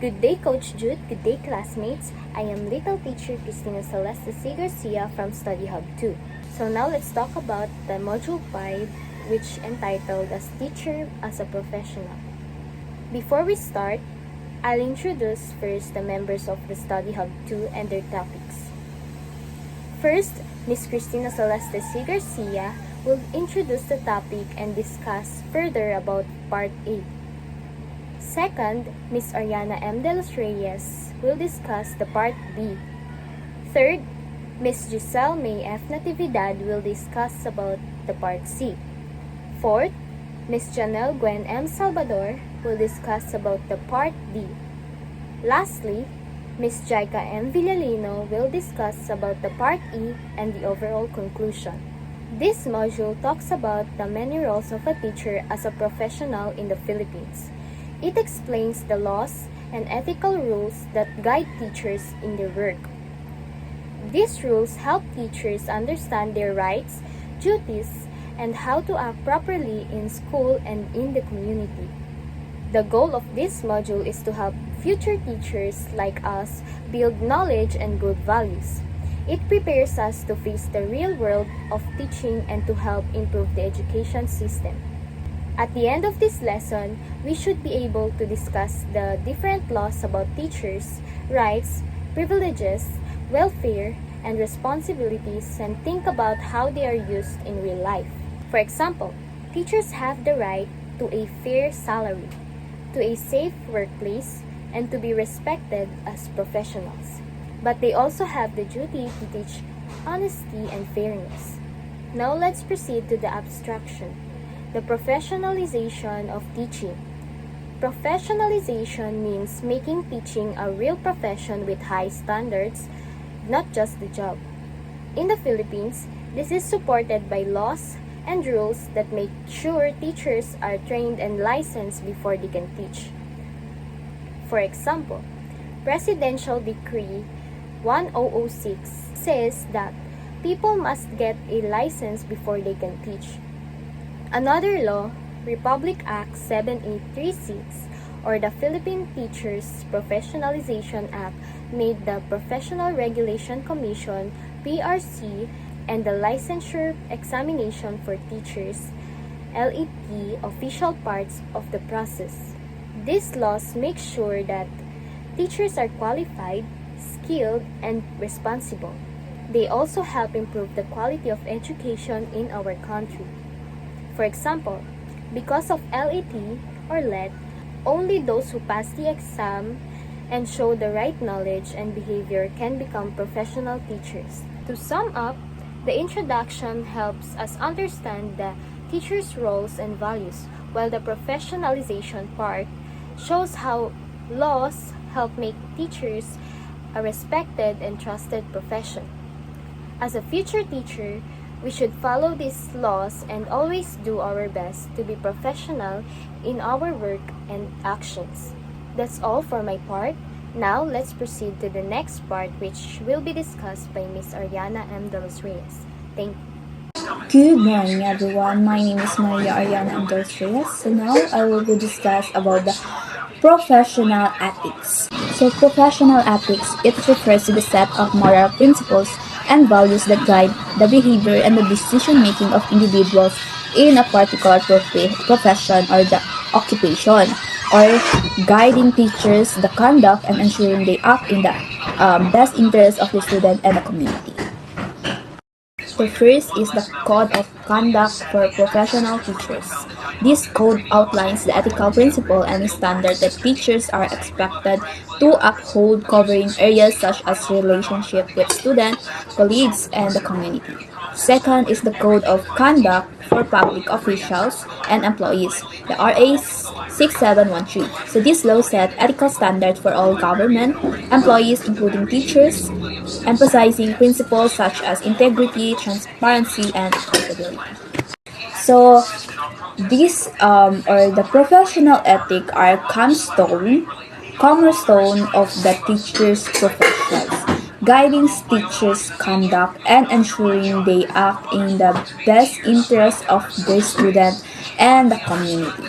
Good day, Coach Jude. Good day, classmates. I am little teacher Cristina Celeste C. Garcia from STUDYHUB 2. So now let's talk about the Module 5, which entitled as Teacher as a Professional. Before we start, I'll introduce first the members of the STUDYHUB 2 and their topics. First, Miss Cristina Celeste C. Garcia will introduce the topic and discuss further about Part A. Second, Ms. Ariana M. De Los Reyes will discuss the Part B. Third, Ms. Giselle May F. Natividad will discuss about the Part C. Fourth, Ms. Janelle Gwen M. Salvador will discuss about the Part D. Lastly, Ms. Jaika M. Villalino will discuss about the Part E and the overall conclusion. This module talks about the many roles of a teacher as a professional in the Philippines. It explains the laws and ethical rules that guide teachers in their work. These rules help teachers understand their rights, duties, and how to act properly in school and in the community. The goal of this module is to help future teachers like us build knowledge and good values. It prepares us to face the real world of teaching and to help improve the education system. At the end of this lesson, we should be able to discuss the different laws about teachers, rights, privileges, welfare, and responsibilities and think about how they are used in real life. For example, teachers have the right to a fair salary, to a safe workplace, and to be respected as professionals. But they also have the duty to teach honesty and fairness. Now let's proceed to the abstraction. The professionalization of teaching. Professionalization means making teaching a real profession with high standards, not just the job. In the Philippines, this is supported by laws and rules that make sure teachers are trained and licensed before they can teach. For example, Presidential Decree 1006 says that people must get a license before they can teach. Another law, Republic Act 7836, or the Philippine Teachers Professionalization Act, made the Professional Regulation Commission, PRC, and the Licensure Examination for Teachers, LET, official parts of the process. These laws make sure that teachers are qualified, skilled, and responsible. They also help improve the quality of education in our country. For example, because of LET or LET, only those who pass the exam and show the right knowledge and behavior can become professional teachers. To sum up, the introduction helps us understand the teacher's roles and values, while the professionalization part shows how laws help make teachers a respected and trusted profession. As a future teacher, we should follow these laws and always do our best to be professional in our work and actions. That's all for my part. Now, let's proceed to the next part, which will be discussed by Ms. Ariana M. De Los Reyes. Thank you. Good morning, everyone. My name is Maria Ariana M. De Los Reyes. So now I will discuss about the professional ethics. So professional ethics, it refers to the set of moral principles and values that guide the behavior and the decision-making of individuals in a particular profession or the occupation, or guiding teachers, the conduct, and ensuring they act in the best interest of the student and the community. The first is the Code of Conduct for Professional Teachers. This code outlines the ethical principle and standard that teachers are expected to uphold, covering areas such as relationship with students, colleagues, and the community. Second is the Code of Conduct for Public Officials and Employees, the RA 6713. So this law set ethical standards for all government employees, including teachers, emphasizing principles such as integrity, transparency, and accountability. So these or the professional ethic are cornerstone of the teacher's professions, guiding teachers' conduct and ensuring they act in the best interest of their student and the community.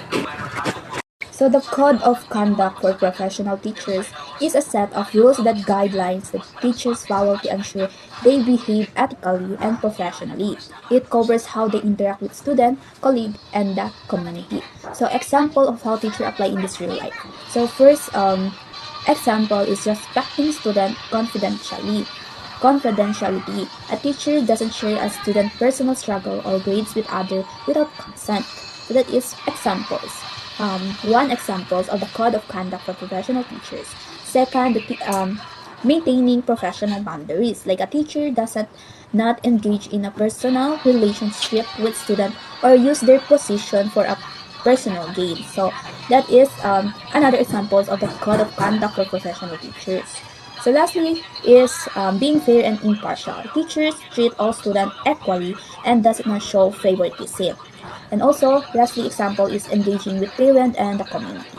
So the code of conduct for professional teachers is a set of rules that guidelines that teachers follow to ensure they behave ethically and professionally. It covers how they interact with students, colleagues, and the community. So example of how teachers apply in this real life. So first, example is respecting student confidentiality. A teacher doesn't share a student's personal struggle or grades with others without consent. So that is examples. One examples of the code of conduct for professional teachers. Second, maintaining professional boundaries. Like a teacher doesn't not engage in a personal relationship with student or use their position for a personal gain. So that is another examples of the code of conduct for professional teachers. So lastly is being fair and impartial. Teachers treat all students equally and does not show favoritism. And also, lastly example is engaging with parents and the community.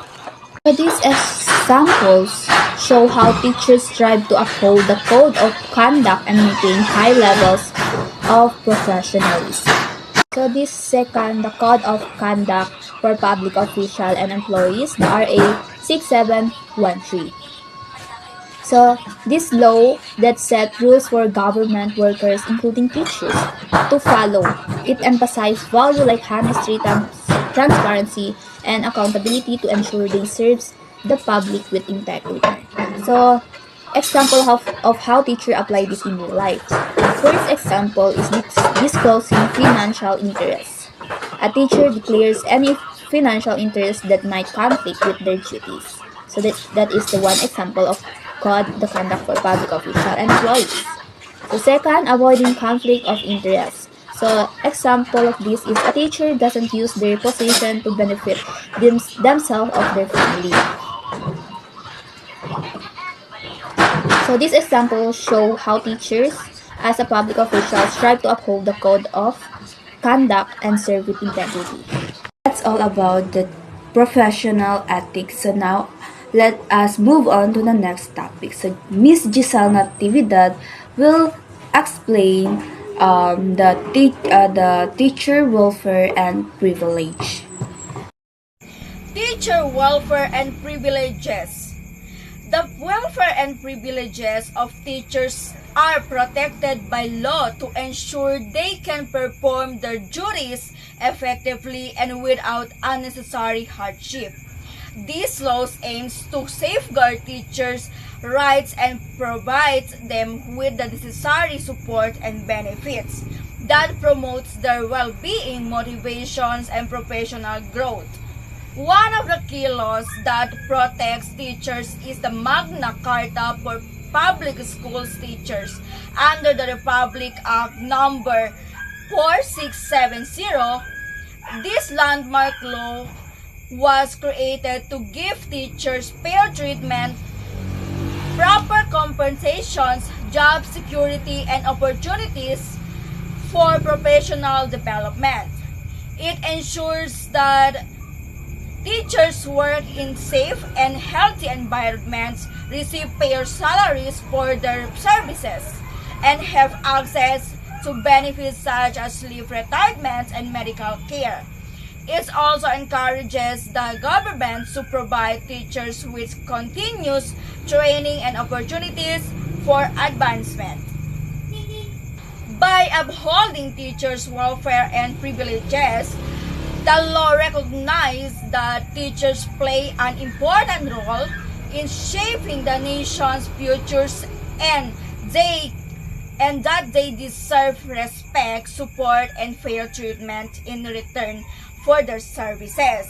So these examples show how teachers strive to uphold the code of conduct and maintain high levels of professionalism. So this second, the code of conduct for public official and employees, the RA 6713. So, this law that set rules for government workers, including teachers, to follow. It emphasizes value like honesty, transparency, and accountability to ensure they serve the public with integrity. So, example of how teachers apply this in real life. First example is disclosing financial interests. A teacher declares any financial interest that might conflict with their duties. So that is the one example of the conduct for public official and employees. So second, avoiding conflict of interest. So example of this is a teacher doesn't use their position to benefit themselves or their family. So this example show how teachers as a public official strive to uphold the code of conduct and serve with integrity. That's all about the professional ethics. So now let us move on to the next topic. So Miss Giselle Natividad will explain the teacher welfare and privilege. Teacher welfare and privileges. The welfare and privileges of teachers are protected by law to ensure they can perform their duties effectively and without unnecessary hardship. These laws aims to safeguard teachers' rights and provides them with the necessary support and benefits that promotes their well-being, motivations, and professional growth. One of the key laws that protects teachers is the Magna Carta for Public Schools Teachers under the Republic Act number 4670. This landmark law was created to give teachers fair treatment, proper compensations, job security, and opportunities for professional development. It ensures that teachers work in safe and healthy environments, receive fair salaries for their services, and have access to benefits such as leave retirements and medical care. It also encourages the government to provide teachers with continuous training and opportunities for advancement. By upholding teachers' welfare and privileges, the law recognizes that teachers play an important role in shaping the nation's futures and that they deserve respect, support, and fair treatment in return for their services.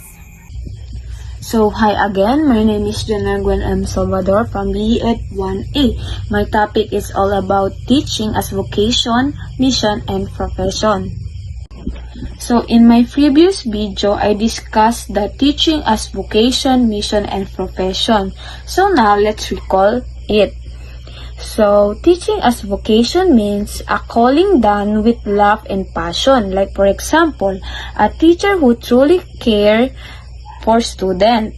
So, hi again. My name is Jana Gwen M. Salvador from BEd 1A. My topic is all about teaching as vocation, mission, and profession. So, in my previous video, I discussed the teaching as vocation, mission, and profession. So, now let's recall it. So, teaching as vocation means a calling done with love and passion. Like, for example, a teacher who truly cares for students.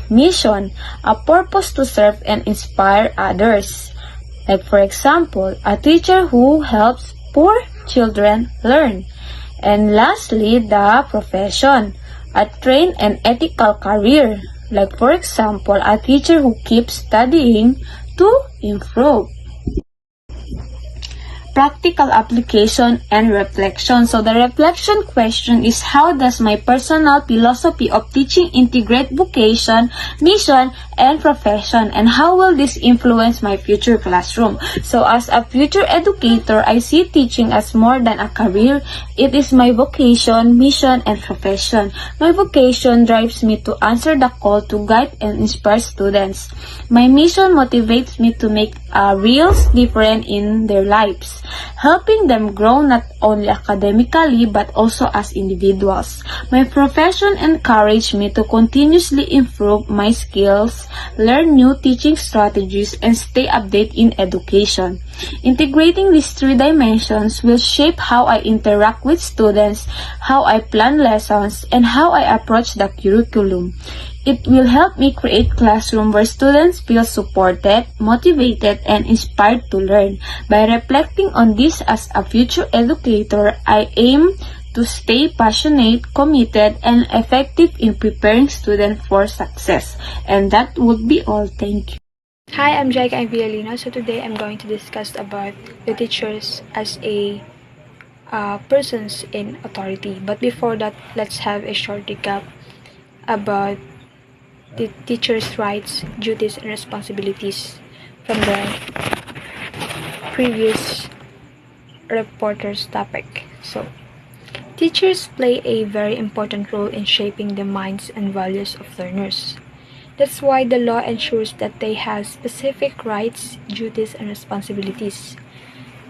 Mission, a purpose to serve and inspire others. Like, for example, a teacher who helps poor children learn. And lastly, the profession, a trained and ethical career. Like for example, a teacher who keeps studying to improve. Practical application and reflection. So the reflection question is, how does my personal philosophy of teaching integrate vocation, mission, and profession, and how will this influence my future classroom? So as a future educator, I see teaching as more than a career. It is my vocation, mission, and profession. My vocation drives me to answer the call to guide and inspire students. My mission motivates me to make a real difference in their lives, helping them grow not only academically but also as individuals. My profession encourages me to continuously improve my skills, learn new teaching strategies, and stay updated in education. Integrating these three dimensions will shape how I interact with students, how I plan lessons, and how I approach the curriculum. It will help me create classroom where students feel supported, motivated, and inspired to learn. By reflecting on this as a future educator, I aim to stay passionate, committed, and effective in preparing students for success. And that would be all. Thank you. Hi, I'm Jaika Violino. So today I'm going to discuss about the teachers as a persons in authority. But before that, let's have a short recap about the teacher's rights, duties, and responsibilities from the previous reporter's topic. So, teachers play a very important role in shaping the minds and values of learners. That's why the law ensures that they have specific rights, duties, and responsibilities.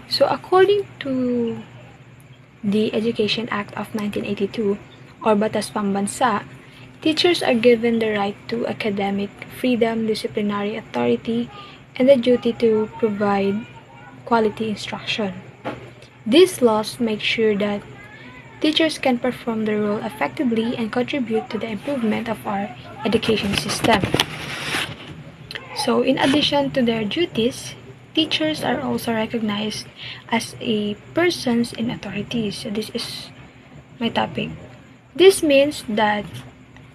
So, according to the Education Act of 1982, or Batas Pambansa, teachers are given the right to academic freedom, disciplinary authority, and the duty to provide quality instruction. These laws make sure that teachers can perform their role effectively and contribute to the improvement of our education system. So, in addition to their duties, teachers are also recognized as a persons in authority. So, this is my topic. This means that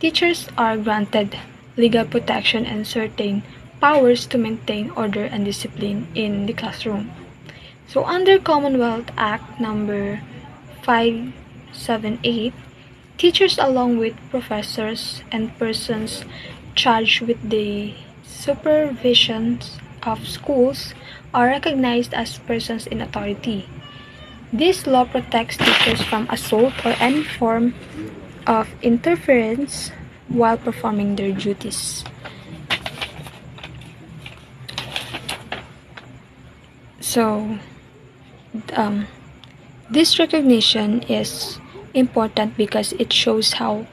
teachers are granted legal protection and certain powers to maintain order and discipline in the classroom. So under Commonwealth Act number 578, teachers along with professors and persons charged with the supervision of schools are recognized as persons in authority. This law protects teachers from assault or any form of interference while performing their duties. So, this recognition is important because it shows how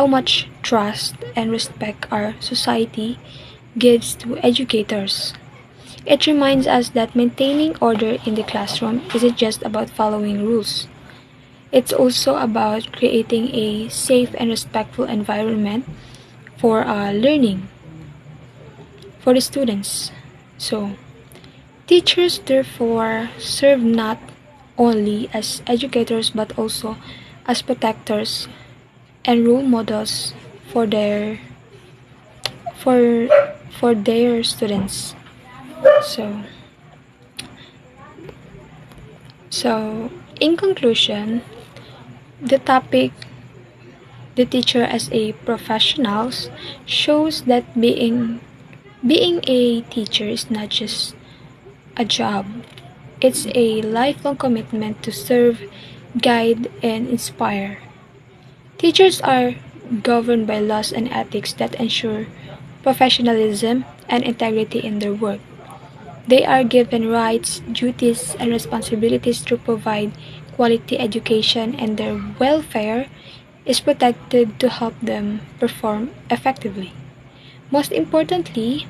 much trust and respect our society gives to educators. It reminds us that maintaining order in the classroom isn't just about following rules. It's also about creating a safe and respectful environment for learning for the students. So, teachers therefore serve not only as educators but also as protectors and role models for their students. So in conclusion, the topic, the teacher as a professional, shows that being a teacher is not just a job. It's a lifelong commitment to serve, guide, and inspire. Teachers are governed by laws and ethics that ensure professionalism and integrity in their work. They are given rights, duties, and responsibilities to provide quality education, and their welfare is protected to help them perform effectively. Most importantly,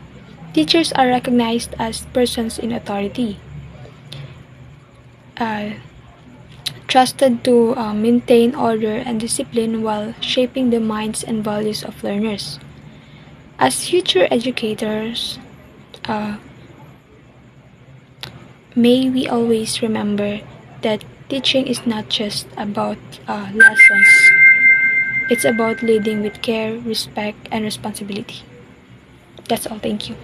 teachers are recognized as persons in authority, trusted to maintain order and discipline while shaping the minds and values of learners. As future educators, may we always remember that teaching is not just about lessons. It's about leading with care, respect, and responsibility. That's all. Thank you.